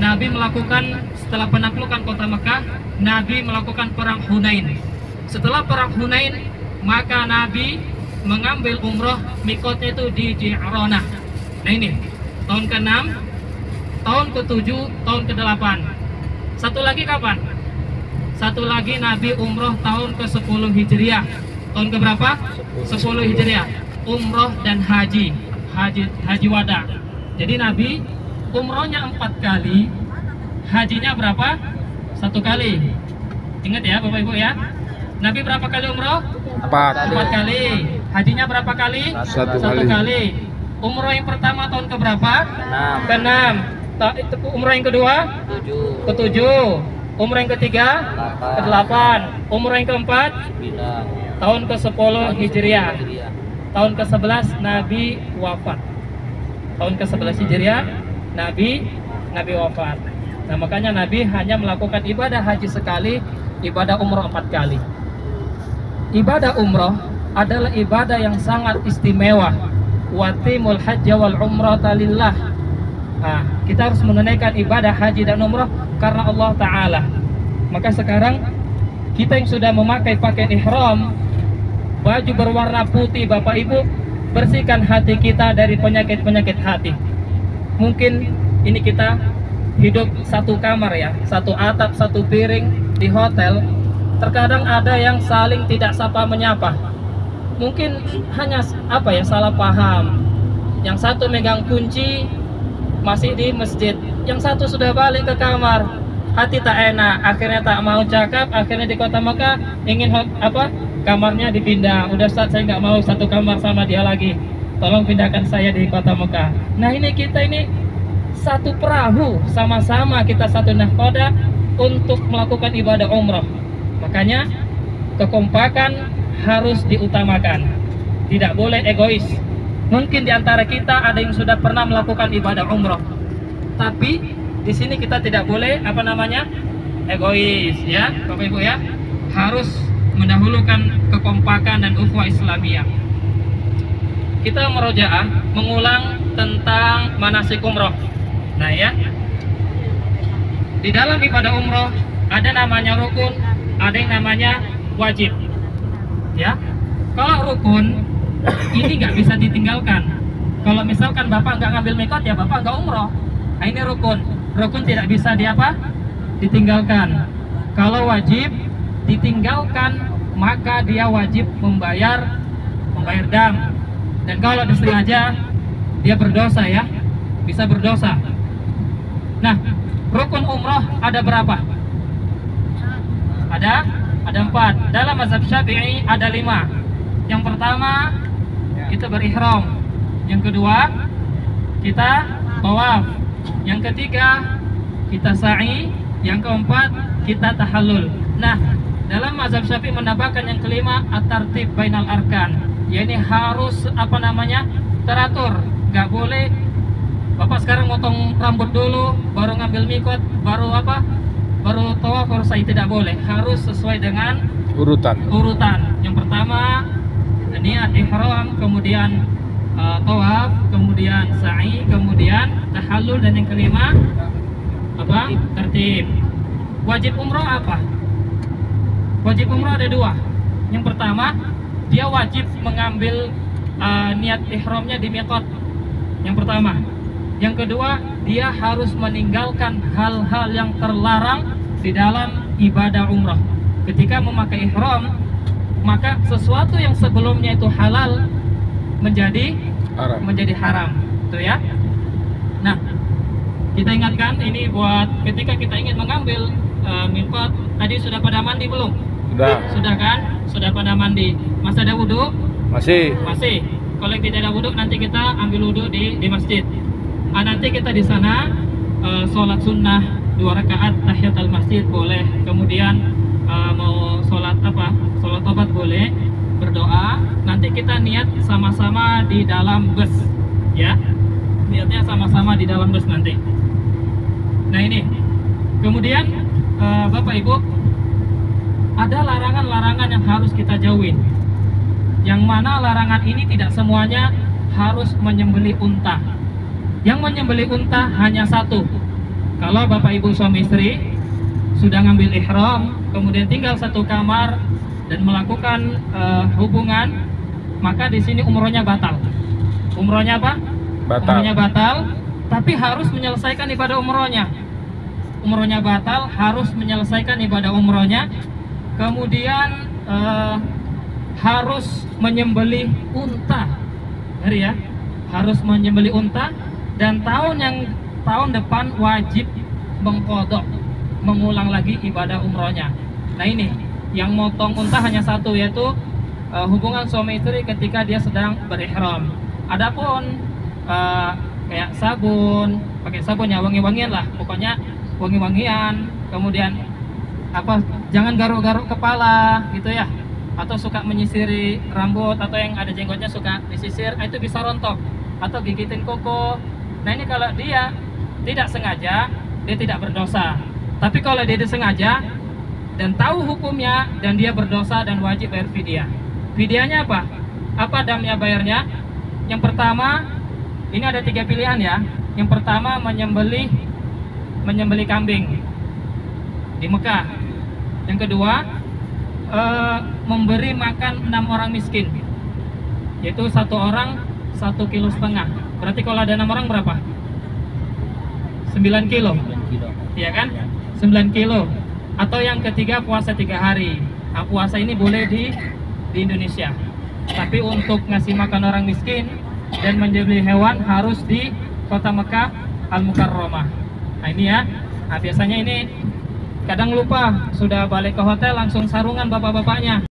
Nabi melakukan setelah penaklukan kota Mekah, Nabi melakukan perang Hunain. Setelah perang Hunain, maka Nabi mengambil umroh mikotnya itu di Ji'ranah. Nah ini tahun ke-6, tahun ke-7, tahun ke-8. Satu lagi kapan? Satu lagi Nabi umroh tahun ke-10 Hijriah. Tahun ke berapa? 10 Hijriah. Umroh dan haji wada. Jadi Nabi umrohnya 4 kali, hajinya berapa? 1 kali. Ingat ya Bapak Ibu ya. Nabi berapa kali umroh? 4 kali. Hajinya berapa kali? 1 kali. Umroh yang pertama tahun ke berapa? Ke-6. Umroh yang kedua? Ke-7. Umroh yang ketiga? Ke-8. Umroh yang keempat? Tahun ke-10 Hijriah. Tahun ke-11 Nabi wafat. Tahun ke-11 Hijriah Nabi wafat. Nah makanya Nabi hanya melakukan ibadah haji sekali, ibadah umroh 4 kali. Ibadah umroh adalah ibadah yang sangat istimewa. Watimul hajja wal umrata lillah. Nah, kita harus menunaikan ibadah haji dan umroh karena Allah Ta'ala. Maka sekarang kita yang sudah memakai pakaian ihram, baju berwarna putih, Bapak Ibu, bersihkan hati kita dari penyakit-penyakit hati. Mungkin ini kita hidup satu kamar ya, satu atap, satu piring di hotel. Terkadang ada yang saling tidak sapa menyapa. Mungkin hanya salah paham. Yang satu megang kunci masih di masjid, yang satu sudah balik ke kamar. Hati tak enak, akhirnya tak mau cakap, akhirnya di kota Mekah ingin kamarnya dipindah. Udah Ustaz, saya nggak mau satu kamar sama dia lagi. Tolong pindahkan saya di kota Mekah. Nah ini kita ini satu perahu, sama-sama kita satu nahkoda untuk melakukan ibadah umroh. Makanya kekompakan harus diutamakan, tidak boleh egois. Mungkin diantara kita ada yang sudah pernah melakukan ibadah umroh, tapi di sini kita tidak boleh egois ya Bapak Ibu ya. Harus mendahulukan kekompakan dan ukhuwah Islamiyah. Kita merojaah mengulang tentang manasik umroh. Nah ya, di dalam ibadah umroh ada namanya rukun, ada yang namanya wajib. Ya, kalau rukun ini nggak bisa ditinggalkan. Kalau misalkan Bapak nggak ngambil mikot ya Bapak nggak umroh. Nah ini rukun. Rukun tidak bisa ditinggalkan. Kalau wajib ditinggalkan maka dia wajib membayar dam. Dan kalau disengaja dia berdosa ya, bisa berdosa. Nah, rukun umroh ada berapa? Ada 4. Dalam mazhab Syafi'i ada 5. Yang pertama kita berihram. Yang kedua kita tawaf. Yang ketiga kita sa'i. Yang keempat kita tahallul. Nah, dalam mazhab Syafi'i menambahkan yang kelima at-tartib bainal arkan. Ya ini harus teratur. Gak boleh Bapak sekarang motong rambut dulu, baru ngambil mikot, baru tawaf, baru sa'i. Tidak boleh. Harus sesuai dengan urutan. Yang pertama niat ihram, kemudian tawaf, kemudian sa'i, kemudian tahallul, dan yang kelima tertib. Wajib umroh apa? Wajib umroh ada 2. Yang pertama, dia wajib mengambil niat ihramnya di miqat. Yang pertama. Yang kedua, dia harus meninggalkan hal-hal yang terlarang di dalam ibadah umroh. Ketika memakai ihram, maka sesuatu yang sebelumnya itu halal menjadi haram. Itu ya. Nah, kita ingatkan ini buat ketika kita ingin mengambil miqat. Tadi sudah pada mandi belum? Sudah kan? Sudah pada mandi. Masih ada wudhu? Masih. Kalau tidak ada wudhu, nanti kita ambil wudhu di masjid. Nanti kita di sana sholat sunnah 2 rakaat tahiyatul masjid boleh. Kemudian mau sholat tobat boleh. Berdoa. Nanti kita niat sama-sama di dalam bus. Ya. Niatnya sama-sama di dalam bus nanti. Nah ini. Kemudian Bapak Ibu, ada larangan-larangan yang harus kita jauhin. Yang mana larangan ini tidak semuanya harus menyembelih unta. Yang menyembelih unta hanya 1, Kalau bapak ibu suami istri sudah ngambil ihram, kemudian tinggal satu kamar dan melakukan hubungan, maka di sini umrohnya batal. Umrohnya apa? Batal. Umrohnya batal, tapi harus menyelesaikan ibadah umrohnya. Umrohnya batal, harus menyelesaikan ibadah umrohnya. Kemudian harus menyembelih unta, ya, harus menyembelih unta, dan tahun depan wajib mengqadha, mengulang lagi ibadah umrohnya. Nah ini yang motong unta hanya satu, yaitu hubungan suami istri ketika dia sedang berihram. Adapun kayak sabun, pakai sabun ya, wangi-wangian lah, pokoknya wangi-wangian. Kemudian apa, jangan garuk-garuk kepala gitu ya, atau suka menyisiri rambut, atau yang ada jenggotnya suka disisir, itu bisa rontok, atau gigitin kuku. Nah ini kalau dia tidak sengaja, dia tidak berdosa. Tapi kalau dia disengaja dan tahu hukumnya, dan dia berdosa dan wajib bayar fidyah. Fidyahnya apa? Apa damnya bayarnya? Yang pertama, ini ada 3 pilihan ya. Yang pertama, menyembelih kambing di Mekah. Yang kedua, memberi makan 6 orang miskin, yaitu 1 orang 1,5 kilo. Berarti kalau ada 6 orang berapa? 9 kilo, iya kan? 9 kilo. Atau yang ketiga, puasa 3 hari. Nah, puasa ini boleh di Indonesia, tapi untuk ngasih makan orang miskin dan menyembelih hewan harus di kota Mekah Al-Mukarramah. Nah ini ya. Nah biasanya ini kadang lupa, sudah balik ke hotel langsung sarungan bapak-bapaknya.